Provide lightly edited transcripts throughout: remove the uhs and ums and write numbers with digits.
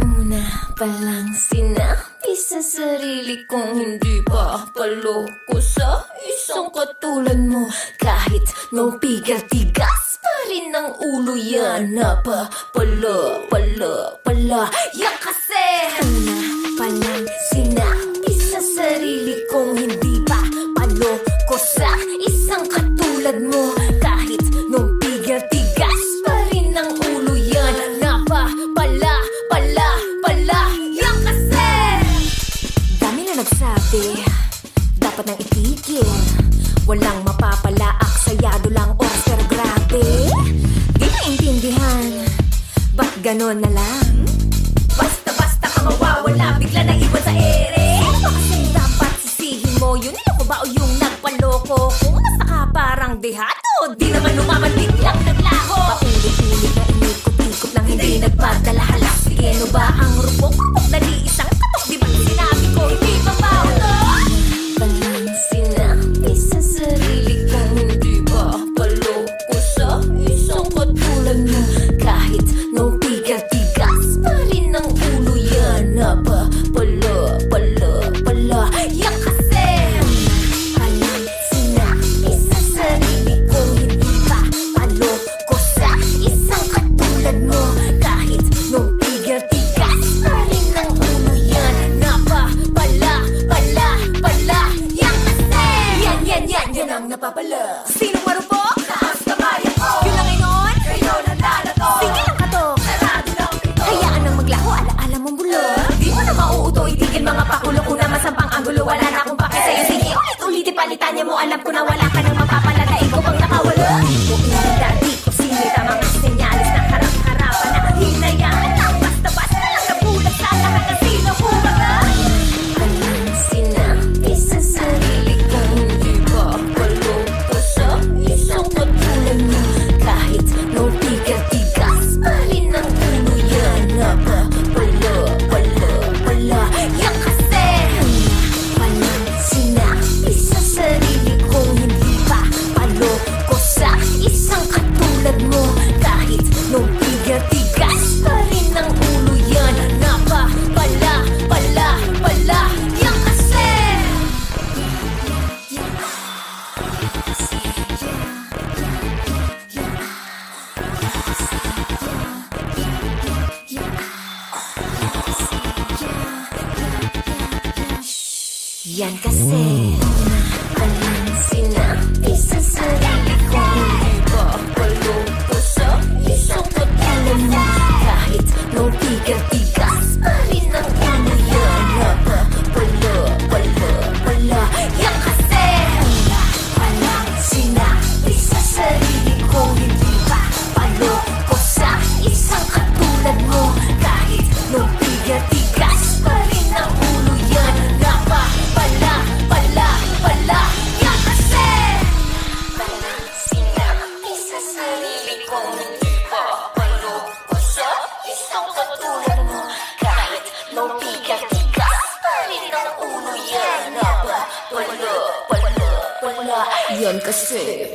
Una palang sinabi sa sarili kong hindi pa paloko sa isang katulad mo. Kahit nung tigas pa rin ang ulo yan. Pala yan kasi. Una palang sinabi sa sarili kong hindi pa paloko sa isang katulad mo. Kahit nung tigas pa rin ang ulo yan. Pala yan kasi. Dami na nagsabi dapat nang itigil. Walang mapapalaak, sayado lang oras pero grabe. Di naintindihan, ba't ganon na lang? Basta ka mawawala, bigla na iwan sa ere. Sino ba kasing dapat sisihin mo? Yung niloko ba o yung nagpaloko? Kung nasa ka parang dehado, di naman lumaman, biglang naglaho. Paulit-ulit na inikot-ikot lang hindi nagpadala-hala. Sigeno ba ang rupok-rupok na di isang katok? Di ba sinabi ko hindi mapaulo? Palang sinabi sa sarili kong hindi ba paloko sa isang katulad mo. Kahit nung tigas pa rin ang ulo yan. Pala yan kasi. Palang sinabi sa sarili kong hindi ba paloko sa isang katulad mo. Kahit nung tigas pa rin ang ulo yan. Pala yan kasi. Yan ang napapala. Sinong marupok? Taas kamay ako. Yun lang ngayon? Kayo nandalato. Sige lang ka to. Sarado ng pito. Hayaan nang maglaho, alaala mong bulok. Di mo na mauuto, itigil mga pakulo. Kung na masampang ang gulo, wala na akong pake sa'yo. Sige, ulit-ulit palitan niya mo. Alam ko na wala ka nang mapapalata. Ikaw bang nakawala? Kung inanda, di ko sinita mga senyalis na harap-harapan na hinayaan lang. Basta-basta lang nabulag sa lahat ng sino pumaga. Palang sinabi sa sarili kong hindi ba paloko sa isang katulad mo. Kahit nung tigas pa rin ang ulo yan. Pala yan kasi. Palang sinabi sa sarili kong hindi pa paloko sa isang katulad mo. Kahit nung tigas pa rin ang ulo yan. Pala yan kasi. Yan kasi. Palang sinabi sa sarili kong hindi ba paloko sa isang katulad mo. Kahit nung tigas pa rin ang ulo yan. Pala yan kasi. Palang sinabi sa sarili kong hindi ba paloko sa isang katulad mo. Kahit nung tigas pa rin ang ulo yan. Pala yan kasi. Palang sinabi sa sarili kong hindi ba paloko sa isang katulad mo. Kahit nung tigas pa rin ang ulo yan. Pala yan kasi.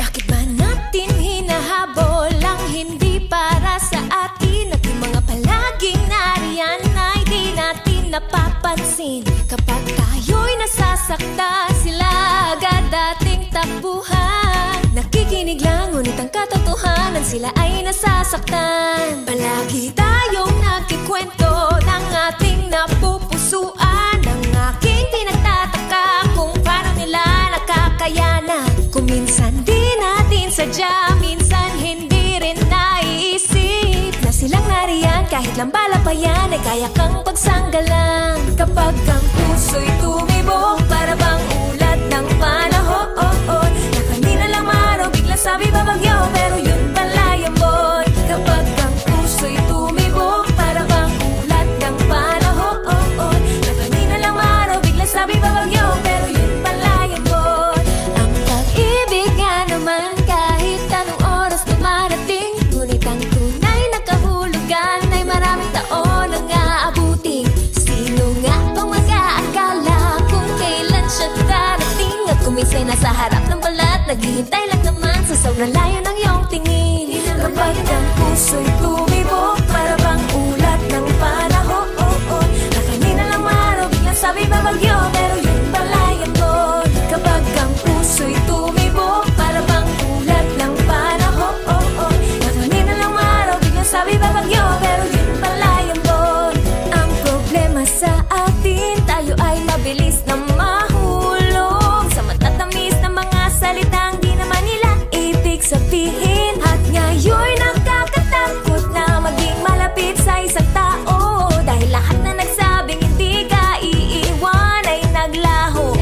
Bakit ba natin hinahabol ang hindi para sa atin? At yung mga palaging nariyan ay di natin napapansin. Kapag tayo'y nasasaktan, sila agad dating takbuhan. Nakikinig lang, ngunit ang katotohanan, sila ay nasasaktan. Palagi tayong nagkikwento ng ating napupusuan. Ang aking pinagtataka kung paano nila nakakayanan. Kung minsan di natin sadya, minsan hindi rin naiisip na silang nariyan kahit lang bala pa yan ay kaya kang pagsanggalang. Kapag ang puso'y tumibok, para bang ulat ng panahon. Na kanina lang araw, bigla sabi babagyo, pero yun pala yamon. Kapag ang puso'y tumibok, para bang ulat ng panahon. Na kanina lang araw, bigla sabi babagyo, pero yun pala yamon. Ang pag-ibig nga naman kahit anong oras dumarating, ngunit ang harap ng balat, naghihintay lang naman sa sobrang layo ng iyong tingin. Kapag ang puso'y tumibok, para bang ulat ng panahon. Na kanina lang araw, biglang sabi babagyo, pero yun pala yambon. Kapag ang puso'y tumibok, para bang ulat ng panahon. Na kanina lang araw, biglang sabi babagyo, pero yun pala yambon. Ang problema sa atin, tayo ay mabilis na mahulog sa matatamis na mga salitang di naman nila ibig sabihin. At ngayon nakakatakot na maging malapit sa isang tao, dahil lahat na nagsabing hindi ka iiwan ay naglaho.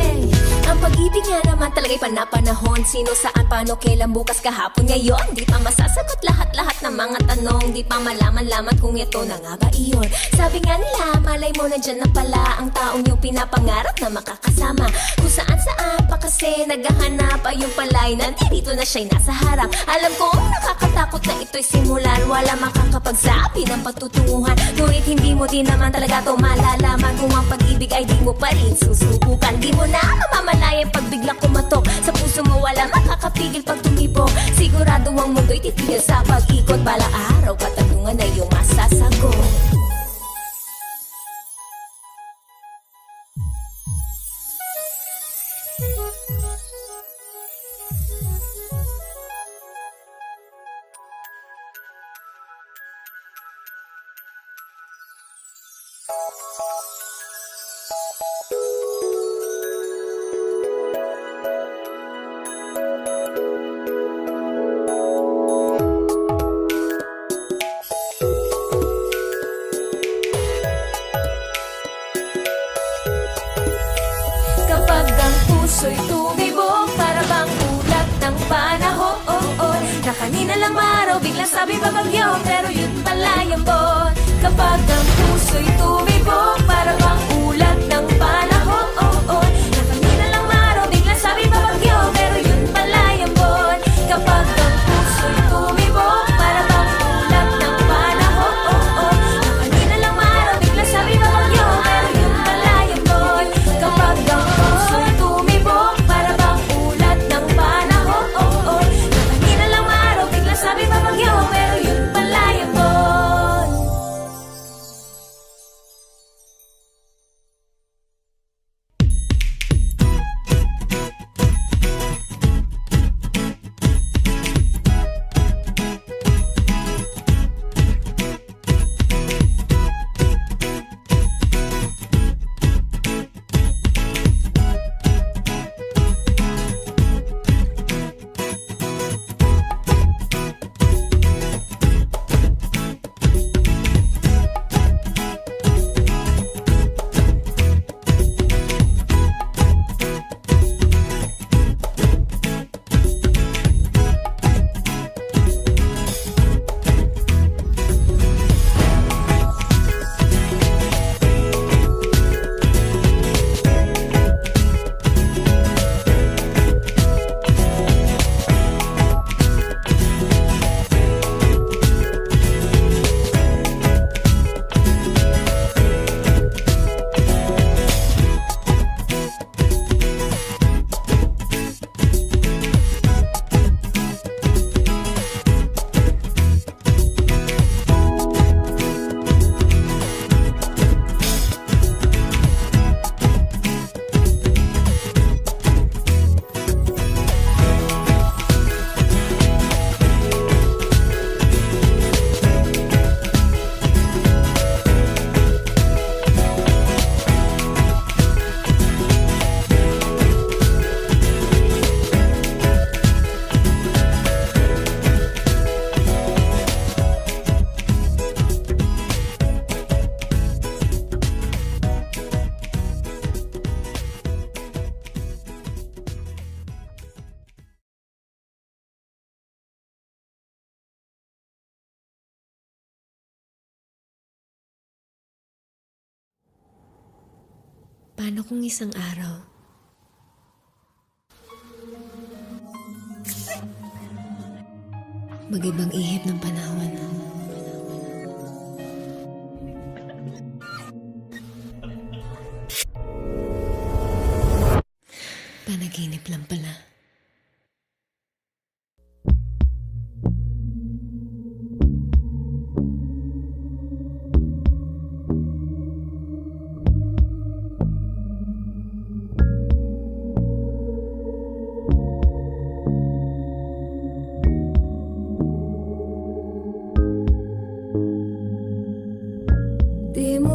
Ang pag-ibig nga naman talaga'y panapanahon. Sino, saan, paano, kailan, bukas, kahapon, ngayon. Di pa masasagot lahat-lahat ng mga tanong. Di pa malaman-laman kung ito na nga ba iyon. Sabi nga nila, malay mo nandyan na pala ang taong yung pinapangarap na makakasama. Kung saan-saan pa kasi naghahanap, ay yung pala'y nandito na siya'y nasa harap. Alam kong nakakatakot na ito'y simulan, wala makakapagsabi ng patutunguhan. Ngunit hindi mo din naman talaga to malalaman kung ang pag-ibig ay di mo pa rin susubukan. Di mo na mamamalayan pag biglang kumatok sa puso mo, wala makakapigil pag tumibok. Sigurado ang mundo'y titigil sa pag-ikot, balang araw katanungan na iyong masasagot. Kapag ang puso'y tumibok, para bang ulat ng panahon. Na kanina lang araw, biglang sabi babagyo, pero yun pala yambon. Kapag ang puso'y tumibok, para bang ulat ng panahon. Na kanina lang araw, biglang sabi babagyo, pero yun pala yambon. Kapag ang puso'y tumibok, para bang ulat ng panahon. Na kanina lang araw, biglang sabi babagyo, pero yun pala yambon. Kapag ang puso'y tumibok, para bang ulat ng panahon. Na kanina lang araw, biglang sabi babagyo, pero yun pala yambon. Paano kung isang araw, mag-ibang ihip ng panahon? Panaginip lang pala.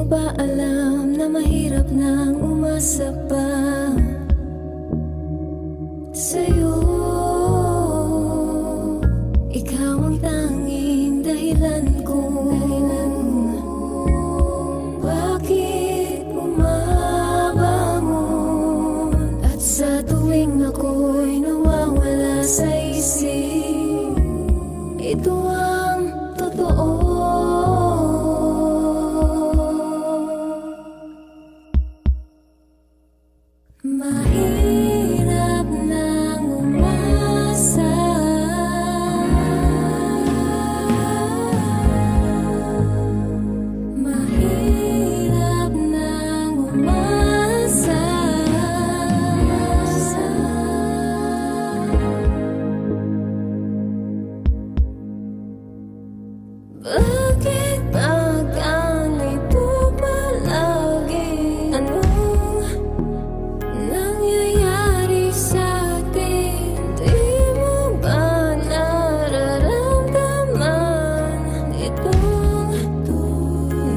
mo ba alam na mahirap nang umasa pa sa'yo? Ikaw ang tanging dahilan kung bakit bumabangon. At sa tuwing ako'y nawawala sa isip, ito ang totoo. Mahirap nang umasa, mahirap nang umasa. Bakit ba ganito palagi? Anong nangyayari sa'tin? Di mo ba nararamdaman itong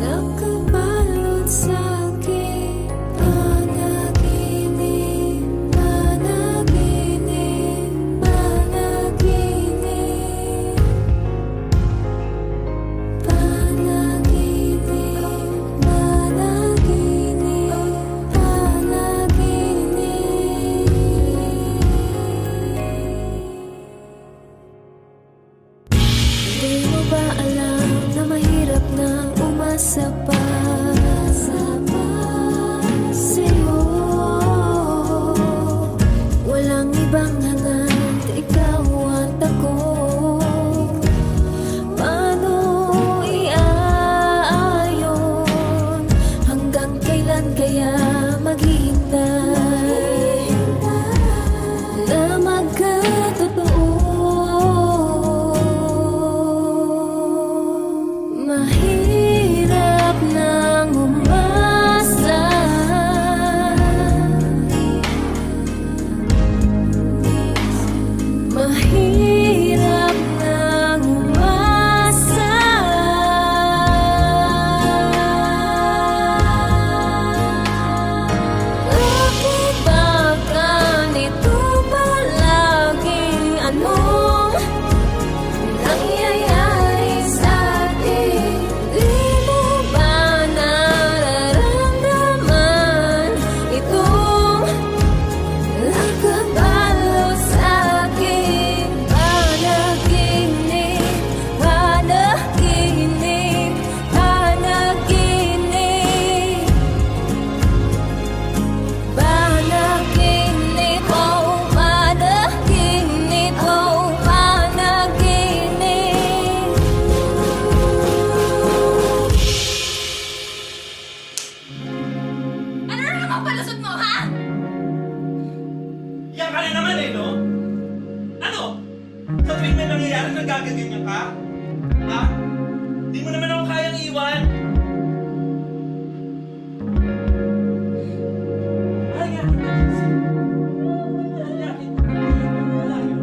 nakabalot sa'kin? Panaginip, panaginip, panaginip, panaginip, panaginip, panaginip. Di mo ba alam na mahirap nang umasa pa sa'yo? Walang ibang hangad, ikaw at ako. Paano iaayon? Hanggang kailan kaya maghihintay na magkatotoo? Mahirap nang umasa, mahirap nang umasa. Bakit ba ganito palagi? Anong nangyayari sa'tin? Di mo ba nararamdaman itong nakabalot sa'kin? Panaginip, panaginip, panaginip, panaginip, oh panaginip, oh panaginip. Ano na naman palusot mo, ha? Yan ka rin naman eh, no? Ano? Sa tuwing may nangyayari, nagaganyan ka? Ha? Di mo naman ako kayang iwan. Alayakin ka, Jesse. Alayakin ka. Malayo.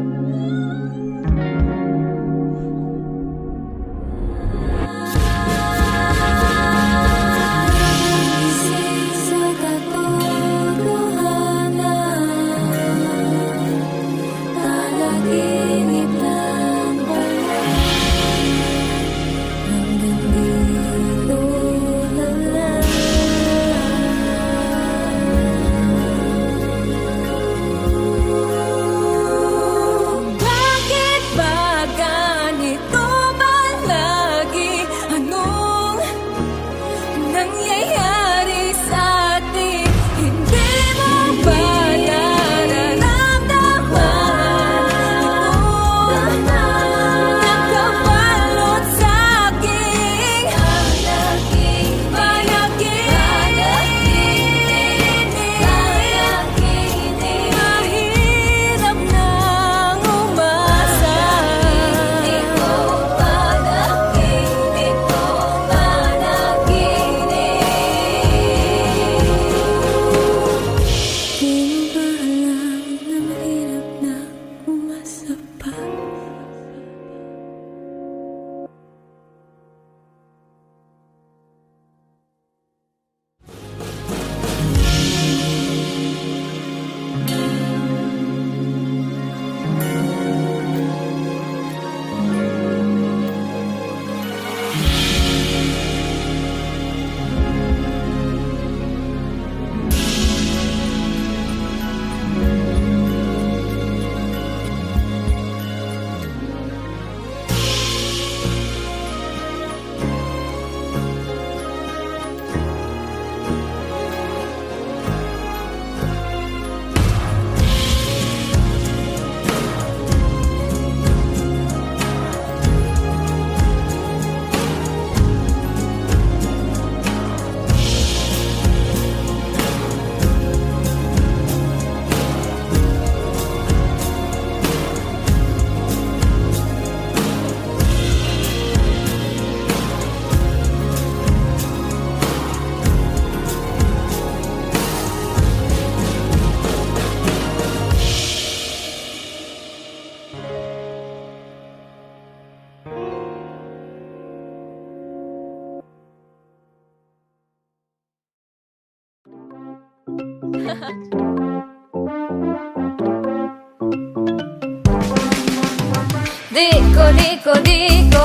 Isip sa katotohanan, panaginip lang ba? Hanggang di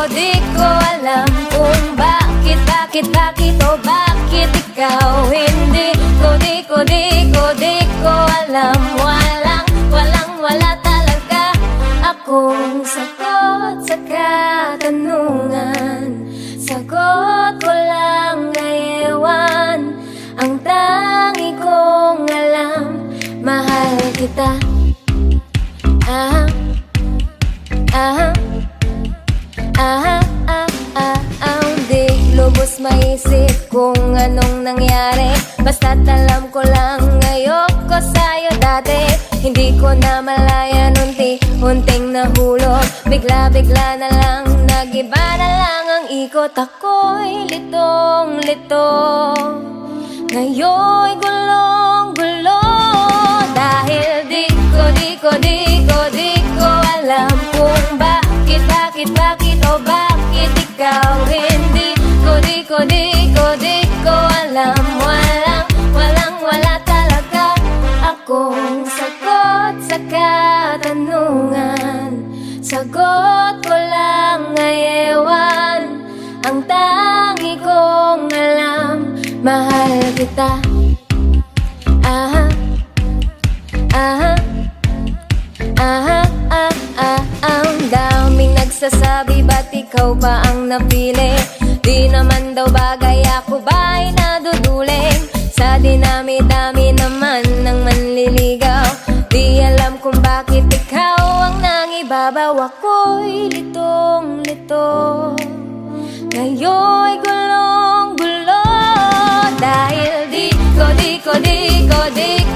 Di ko alam kung bakit o bakit ikaw hindi di ko alam. Wala talaga akong sagot sa katanungan. Sagot ko lang ay ewan. Ang tangi kong alam, mahal kita. Di lubos maisip kung anong nangyari. Basta't alam ko lang ayoko sa'yo dati. Hindi ko na malayan unting nahulog. Bigla na lang, nag-iba na lang ang ikot. Ako'y litong-lito, ngayon'y gulong-gulo. Dahil di ko alam kung bakit o bakit ikaw hindi ko alam. Wala talaga akong sagot sa katanungan. Sagot ko lang ay ewan. Ang tangi kong alam, mahal kita. Ang daming nagsasabi, ba't ikaw ba ang napili? Di naman daw bagay, ako ba'y naduduling? Sa dinami-dami naman ng manliligaw. Di alam kung bakit ikaw ang nangibabaw. Ako'y litong-lito, ngayon'y gulong-gulo. Dahil di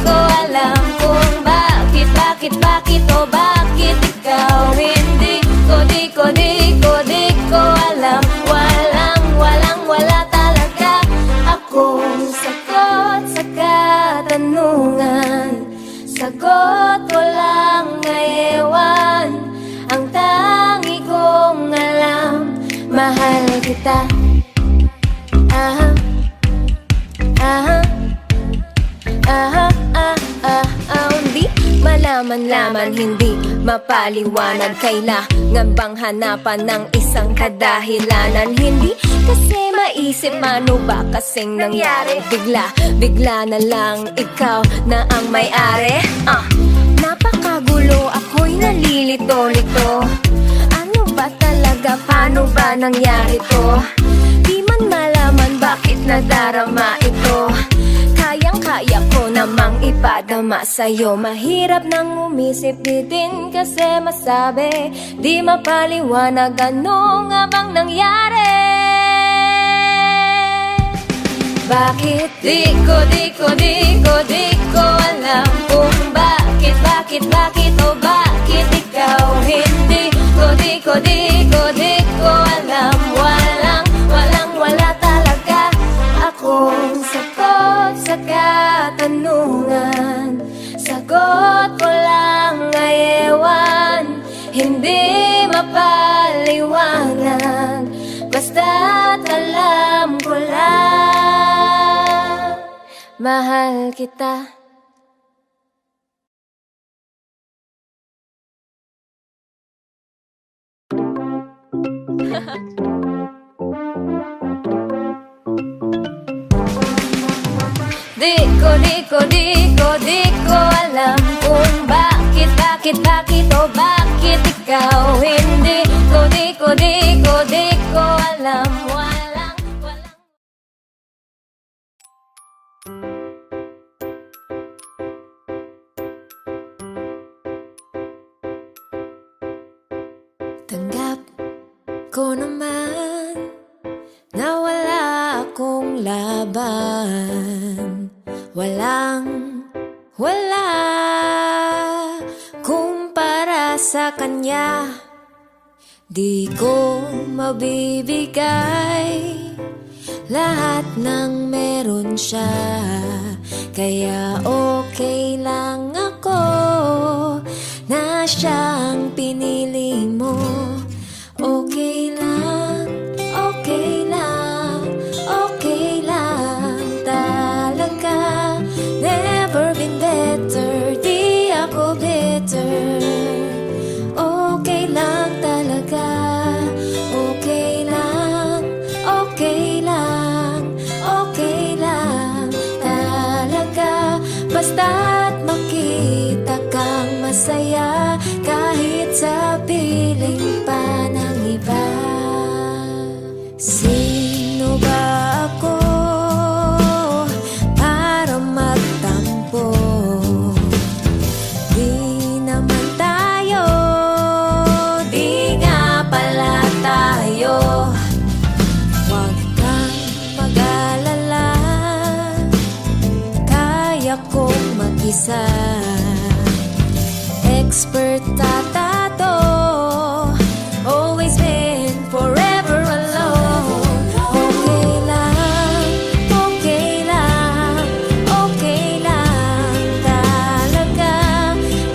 ko alam kung bakit o bakit ikaw hindi ko alam. Wala talaga akong sagot sa katanungan. Sagot ko lang ay ewan. Ang tangi kong alam, mahal kita. Di malaman-laman, hindi mapaliwanag. Kailangan bang hanapan ng isang kadahilanan? Hindi kasi maisip, ano ba kasing nangyari? Bigla na lang ikaw na ang may-ari. Napakagulo, ako'y nalilito-lito. Ano ba talaga, paano ba nangyari to? Di man malaman bakit nadarama ito. Kayang-kaya ko namang ipadama sa'yo. Mahirap nang umisip, di din kasi masabi. Di mapaliwanag, ano nga bang nangyari? Bakit di ko alam kung bakit o bakit ikaw hindi ko alam. Wala talaga akong sagot sa katanungan. Sagot ko lang ay ewan. Hindi mapaliwanag, basta't alam ko lang, mahal kita. Di ko alam kung bakit o bakit ikaw hindi ko alam. Walang tanggap ko naman na wala akong laban. Wala kumpara sa kanya. Di ko mabibigay lahat ng meron siya. Kaya okay lang ako na siyang pinili mo. Okay lang talaga. Never been mag-isa. Expert tato, always been forever alone. Okay lang, okay lang, okay lang talaga.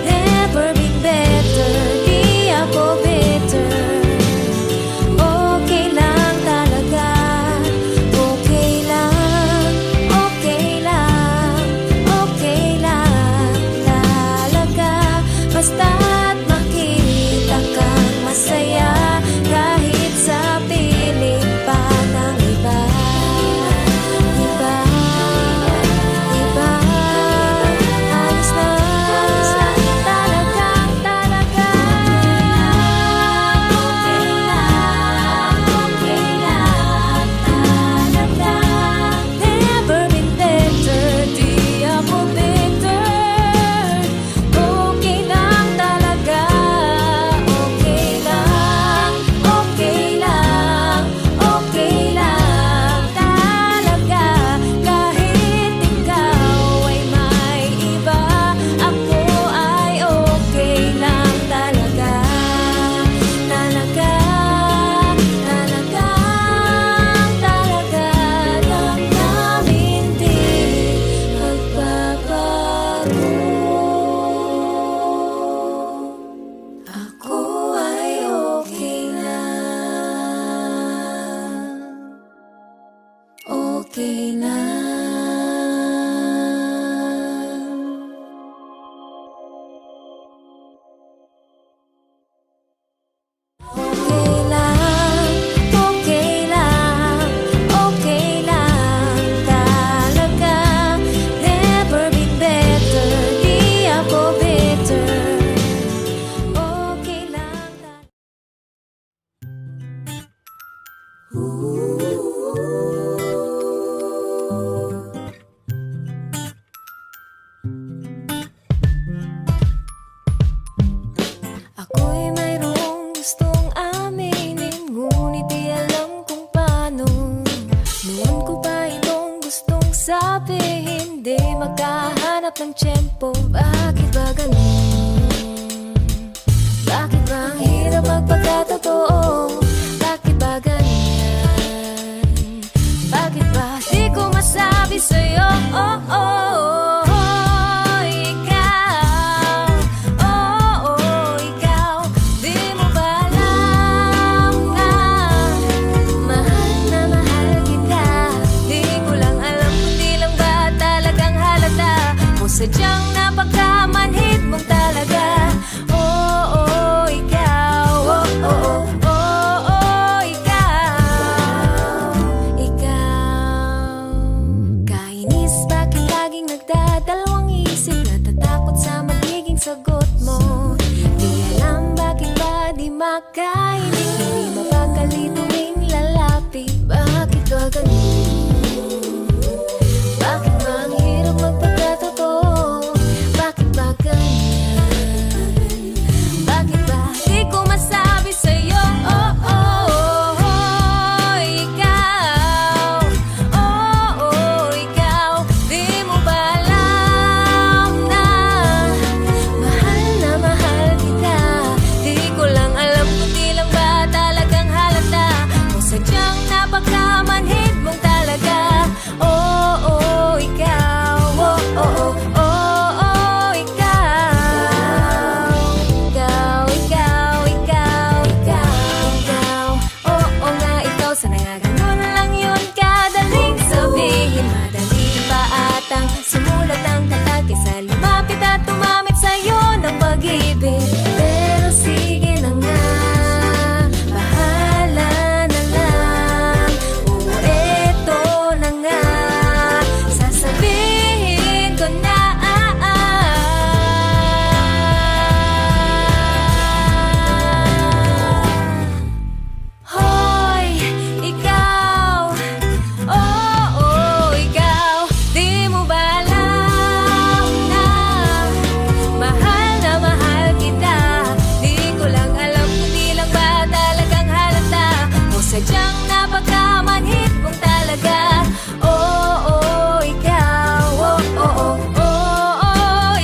Never been better, di ako bitter. Okay lang talaga, okay lang, okay lang, okay lang talaga. Basta't makita kang masaya, kahit sa piling pa ng iba. Iba, iba, ayos lang talagang talaga. Okay lang talaga. Never been better, di ako bitter. Okay lang talaga, okay lang, okay lang, okay lang talaga. Kahit ikaw ay may iba, ako ay okay lang talaga. Talaga, talaga, lang namin di magbabago. Ako ay okay lang, okay lang. Okay lang, okay lang, okay lang talaga. Never been better, di ako bitter. Okay lang talaga. Ako'y mayroong gustong aminin, ngunit di alam kung paano. Noon ko pa itong gustong sabihin, di makahanap ng tiyempo. Bakit ba ganun? Bakit ba ang hirap magpagkatotoo? Bakit ba ganyan? Bakit ba di ko masabi sa'yo? Oh, oh, oh, oh, ikaw. Oh, oh, ikaw. Di mo ba alam na mahal kita? Di ko lang alam kung di lang ba talagang halata, o sadyang napagkamanhid mong talaga. Oh, oh, ikaw. Oh, oh, oh, oh, oh, ikaw. Ikaw. Kainis, bakit laging nagdadalawang isip? Natatakot sa magiging sagot mo. Di alam bakit ba di makainig, hindi mapakali tuwing lalapit. Bakit ba ganun? Bakit ba ang hirap magpagkatotoo? Bakit ba ganyan? Bakit ba di ko masabi sa'yo? Oh, oh, oh, ikaw. Oh, oh, ikaw. Di mo ba alam na mahal kita? Di ko lang alam kung di lang ba talagang halata, o sadyang napagkamanhid mong talaga. Oh, oh, ikaw. Oh, oh, oh, oh, oh, ikaw. Ikaw, ikaw, ikaw, ikaw, ikaw. Oo nga, ikaw. Sana nga ganun lang yun kadaling sabihin. Madali pa atang sumulat ang kanta kaysa lumapit at tumamit sa'yo ng pag-ibig. Pero sige na nga, bahala na lang. Oo, eto na nga, sasabihin ko na. Hoy, ikaw. Oh, oh, ikaw. Di mo ba alam na mahal kita? Di ko lang alam kung di lang ba talagang halata, o sadyang napagkamanhid mong talaga. Oh, oh, ikaw. Oh, oh, oh, oh, oh,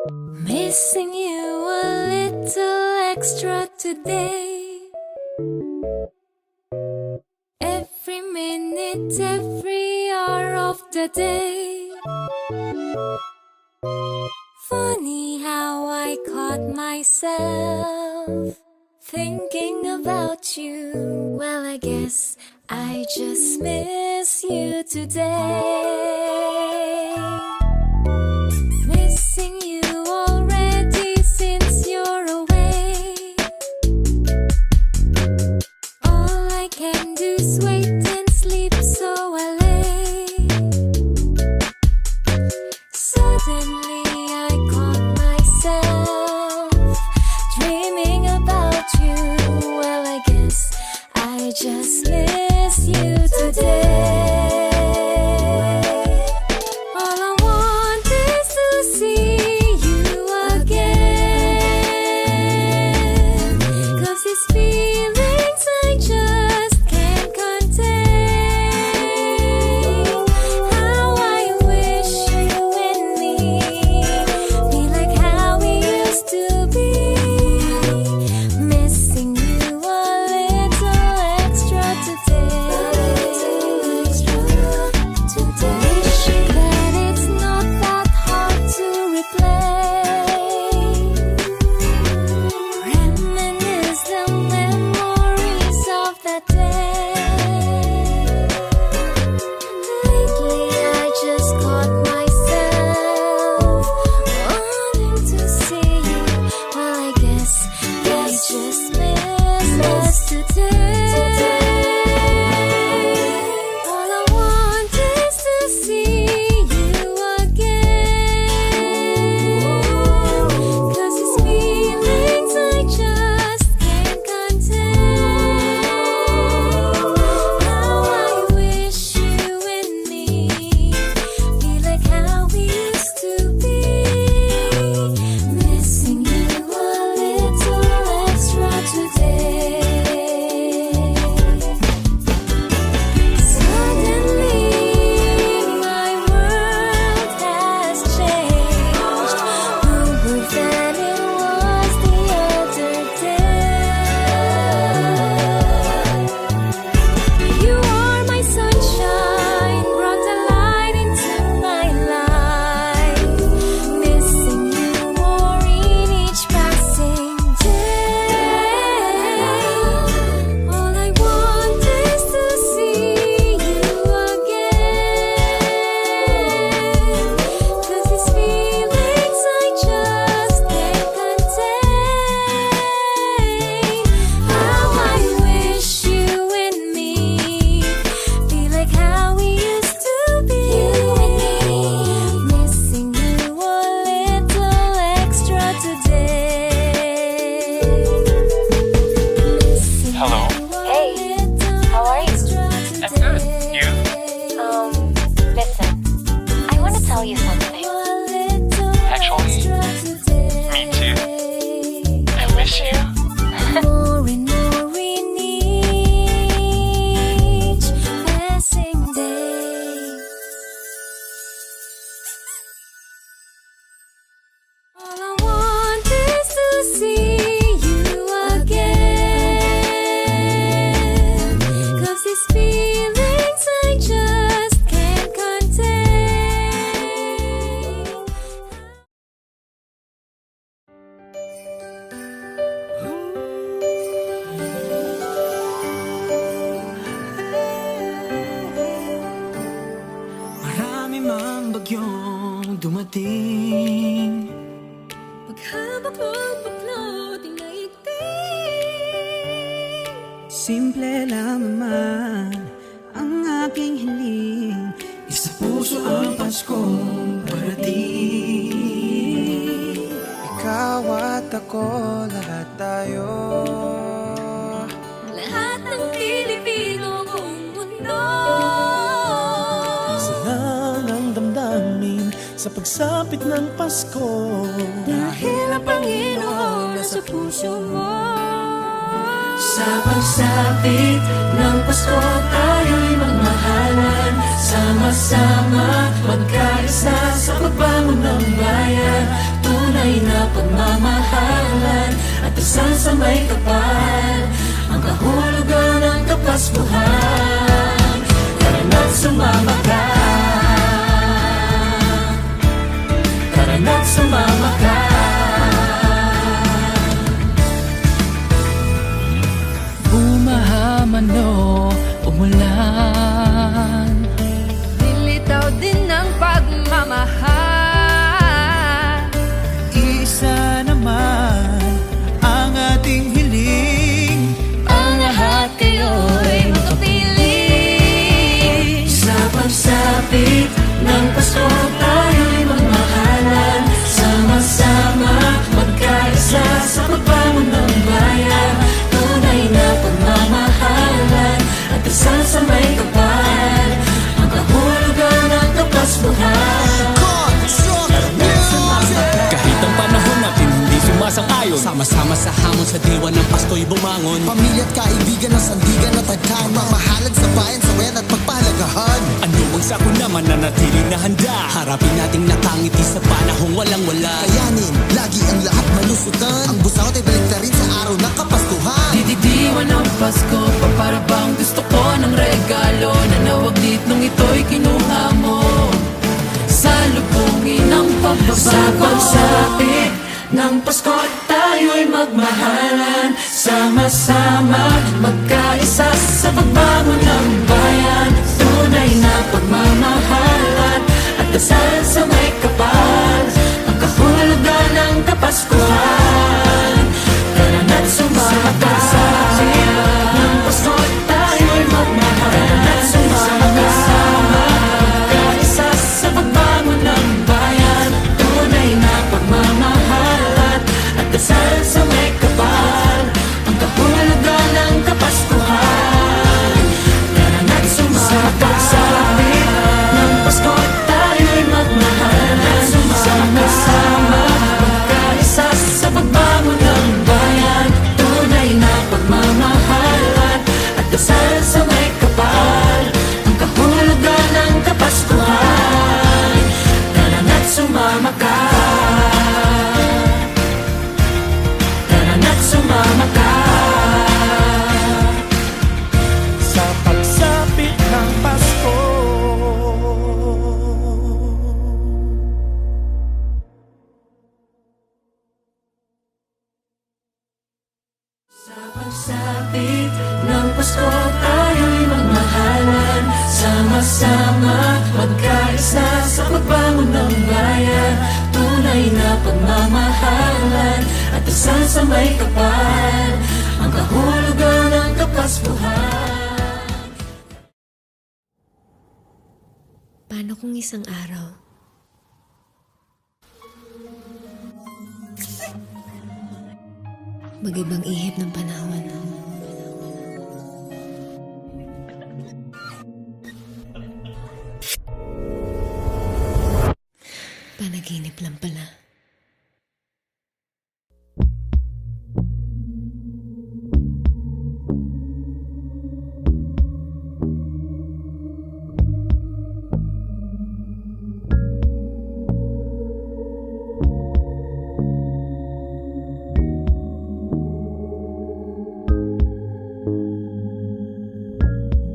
Missing you a little extra today. Every minute, every hour of the day. Funny how I caught myself thinking about you. Well, I guess I just miss you today. Missing you already since you're away. All I can do is wait and sleep, so I lay. Suddenly I caught myself dreaming about you. Well, I guess I just miss you today. All I want is to see you again, 'cause these feelings I just can't contain. How I wish you and me be like how we used to be. Missing you a little extra today. Wishing that it's not that hard to replay. Reminisce the memories of that day. Lately I just caught myself wanting to see you. Well, I guess I just miss us today. All I want is to see you again, 'cause these feelings I just can't contain. How I wish you and me be like how we used to be. Missing you a little extra today. Suddenly my world has changed, more than it was the other day. You are my sunshine, brought the light into my life. Missing you more in each passing day. All I want is to see you again, 'cause these feelings I just can't contain. How I wish you and me be like how we used to be. Missing you a little extra today. Hello. Hey, how are you? I'm good. You? Listen, I want to tell you something. Actually, me too. I miss you. More and more in each passing day. All I want is to see you again, 'cause these feelings I just can't contain. Marami mang bagyong dumating. Paghabak mo'y baklot, inaigting. Simple lang naman ang aking hiling. Isa puso ang Paskong parating. Ikaw at ako, lahat tayo. Lahat ng Pilipino buong mundo. Salang ang damdamin sa pagsapit ng Pasko. Dahil ang Panginoon nasa puso mo. Sa pagsapit ng Pasko, tayo'y magmahalan. Sama-sama, magkaisa sa pagbangon ng bayan. Tunay tunay na pagmamahalan at dasal sa may kapal, ang kahulugan ng kapaskuhan. Tara na't sumama ka, tara na't sumama ka. Bumahaman o umulan, nilitaw din ng pagmamahal. Isa naman ang ating hiling, Ang lahat kayo'y magkapiling. Sa pagsapit ng Pasko tayo'y magmahalan, sama-sama magkaisa sa pagbangon ng bayan. Tunay na pagmamahalan at dasal sa may kapal, ang kahulugan ng kapaskuhan. Kahit ang panahon natin hindi sumasang-ayon, sama-sama sa hamon sa diwa ng Pasko'y bumangon. Pamilya at kaibigan ng sandigan at tagkama, mamahalan sa bayan, sawayan at pagpahalagahan. Ano ang sako naman na natiling na handa, harapin nating nakangiti sa panahong walang-wala. Kayanin, lagi ang lahat malusutan, ang busawat ay balik na rin sa araw ng Kapaskuhan. Didiwan ng Pasko, para bang gusto ko ng regalo na nawaglit nung ito'y kinuha mo. Salubungin ang Sa pagbabago. pagsapit ng Pasko tayo'y magmahalan, sama-sama magkaisa sa pagbangon ng bayan. Tunay na pagmamahalan at dasal sa may kapal, ang kahulugan ng kapaskuhan. Tara na't sumama ka, ng Pasko tayo'y magmahalan, tara na't sumama ka, magkaisa sa pagbangon ng bayan. Tunay na pagmamahalan at dasal sa may kapal, ang kahulugan ng kapaskuhan. Tara na't sumama ka, ng Pasko tayo'y magmahalan, sama-sama magkaisa sa pagbangon ng bayan. Tunay na pagmamahalan at dasal sa may kapal, ang kahulugan ng kapaskuhan. Tara na't sumama ka, tara na't sumama ka. sa pagsapit ng Pasko. Sa pagsapit ng Pasko tayo'y magmahalan, sama-sama magkaisa sa pagbangon ng bayan. Tunay na pagmamahalan at dasal sa may kapal, ang kahulugan ng kapaskuhan. Paano kung isang araw mag-ibang ihip ng panahon? Panaginip lang pala.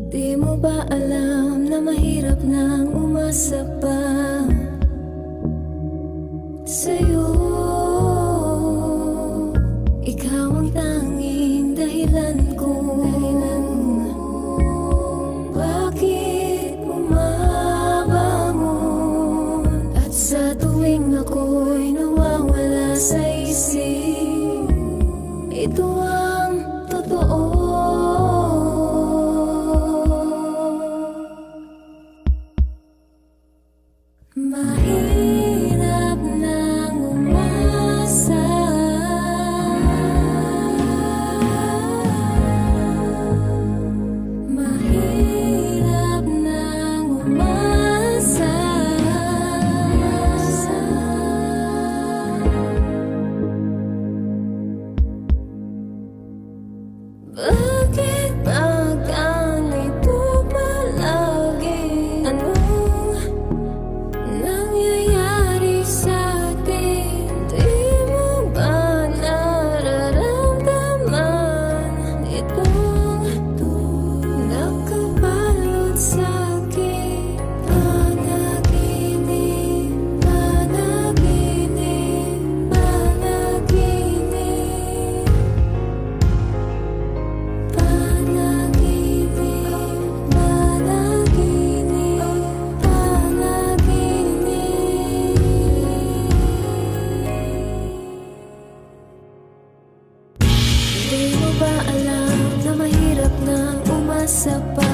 Di mo ba alam na mahirap nang umasa pa sa'yo? Ikaw ang tanging dahilan kung bakit bumabangon. At sa tuwing ako'y nawawala sa isip, ito ang totoo. Mahirap nang umasa, mahirap nang umasa. Bakit ba ganito palagi? Anong nangyayari sa atin? Di Di mo ba alam na mahirap nang umasa pa?